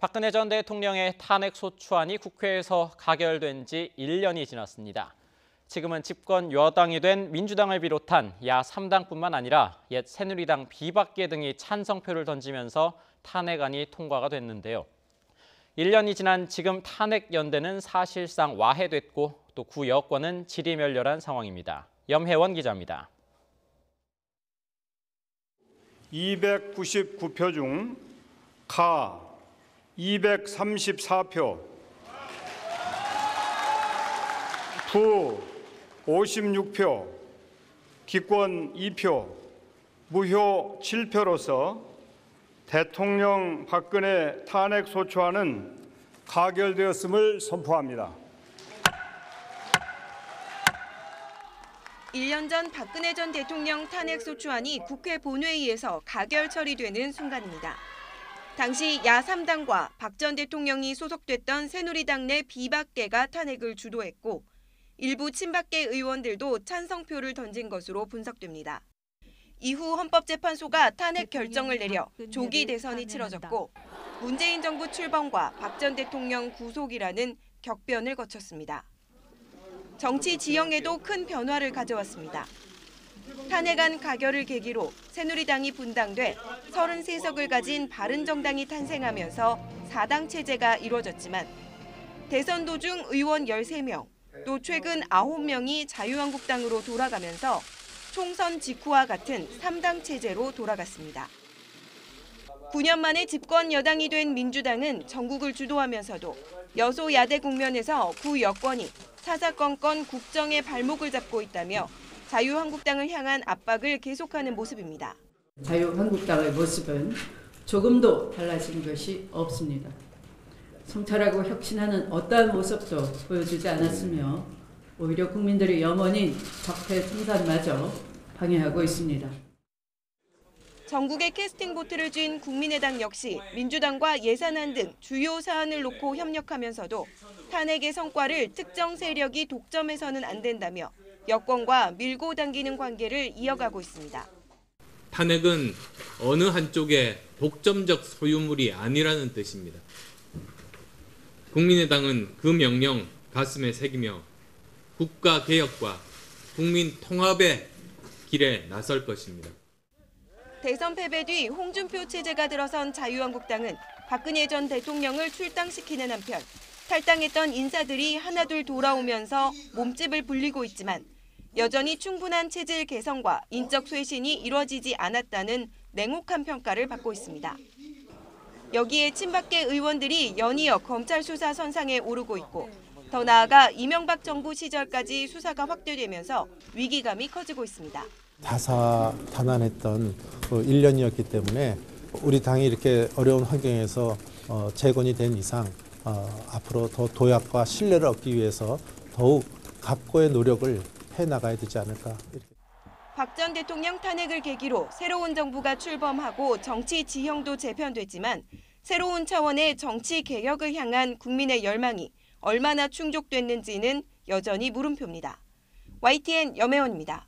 박근혜 전 대통령의 탄핵 소추안이 국회에서 가결된 지 1년이 지났습니다. 지금은 집권 여당이 된 민주당을 비롯한 야 3당뿐만 아니라 옛 새누리당 비박계 등이 찬성표를 던지면서 탄핵안이 통과가 됐는데요. 1년이 지난 지금 탄핵 연대는 사실상 와해됐고 또 구여권은 지리멸렬한 상황입니다. 염혜원 기자입니다. 299표 중 가 234표, 부 56표, 기권 2표, 무효 7표로서 대통령 박근혜 탄핵 소추안은 가결되었음을 선포합니다. 1년 전 박근혜 전 대통령 탄핵 소추안이 국회 본회의에서 가결 처리되는 순간입니다. 당시 야 3당과 박 전 대통령이 소속됐던 새누리당 내 비박계가 탄핵을 주도했고 일부 친박계 의원들도 찬성표를 던진 것으로 분석됩니다. 이후 헌법재판소가 탄핵 결정을 내려 조기 대선이 치러졌고 문재인 정부 출범과 박 전 대통령 구속이라는 격변을 거쳤습니다. 정치 지형에도 큰 변화를 가져왔습니다. 탄핵안 가결을 계기로 새누리당이 분당돼 33석을 가진 바른정당이 탄생하면서 4당 체제가 이루어졌지만 대선 도중 의원 13명, 또 최근 9명이 자유한국당으로 돌아가면서 총선 직후와 같은 3당 체제로 돌아갔습니다. 9년 만에 집권 여당이 된 민주당은 전국을 주도하면서도 여소야대 국면에서 구여권이 사사건건 국정의 발목을 잡고 있다며 자유한국당을 향한 압박을 계속하는 모습입니다. 자유한국당의 모습은 조금도 달라진 것이 없습니다. 성찰하고 혁신하는 어떠한 모습도 보여주지 않았으며 오히려 국민들의 염원인 적폐 청산마저 방해하고 있습니다. 전국에 캐스팅 보트를 쥔 국민의당 역시 민주당과 예산안 등 주요 사안을 놓고 협력하면서도 탄핵의 성과를 특정 세력이 독점해서는 안 된다며 여권과 밀고 당기는 관계를 이어가고 있습니다. 탄핵은 어느 한쪽의 독점적 소유물이 아니라는 뜻입니다. 국민의당은 그 명령 가슴에 새기며 국가 개혁과 국민 통합의 길에 나설 것입니다. 대선 패배 뒤 홍준표 체제가 들어선 자유한국당은 박근혜 전 대통령을 출당시키는 한편 탈당했던 인사들이 하나둘 돌아오면서 몸집을 불리고 있지만 여전히 충분한 체질 개선과 인적 쇄신이 이루어지지 않았다는 냉혹한 평가를 받고 있습니다. 여기에 친박계 의원들이 연이어 검찰 수사 선상에 오르고 있고 더 나아가 이명박 정부 시절까지 수사가 확대되면서 위기감이 커지고 있습니다. 다사다난했던 1년이었기 때문에 우리 당이 이렇게 어려운 환경에서 재건이 된 이상 앞으로 더 도약과 신뢰를 얻기 위해서 더욱 각고의 노력을 해나가야 되지 않을까. 박 전 대통령 탄핵을 계기로 새로운 정부가 출범하고 정치 지형도 재편됐지만 새로운 차원의 정치 개혁을 향한 국민의 열망이 얼마나 충족됐는지는 여전히 물음표입니다. YTN 염혜원입니다.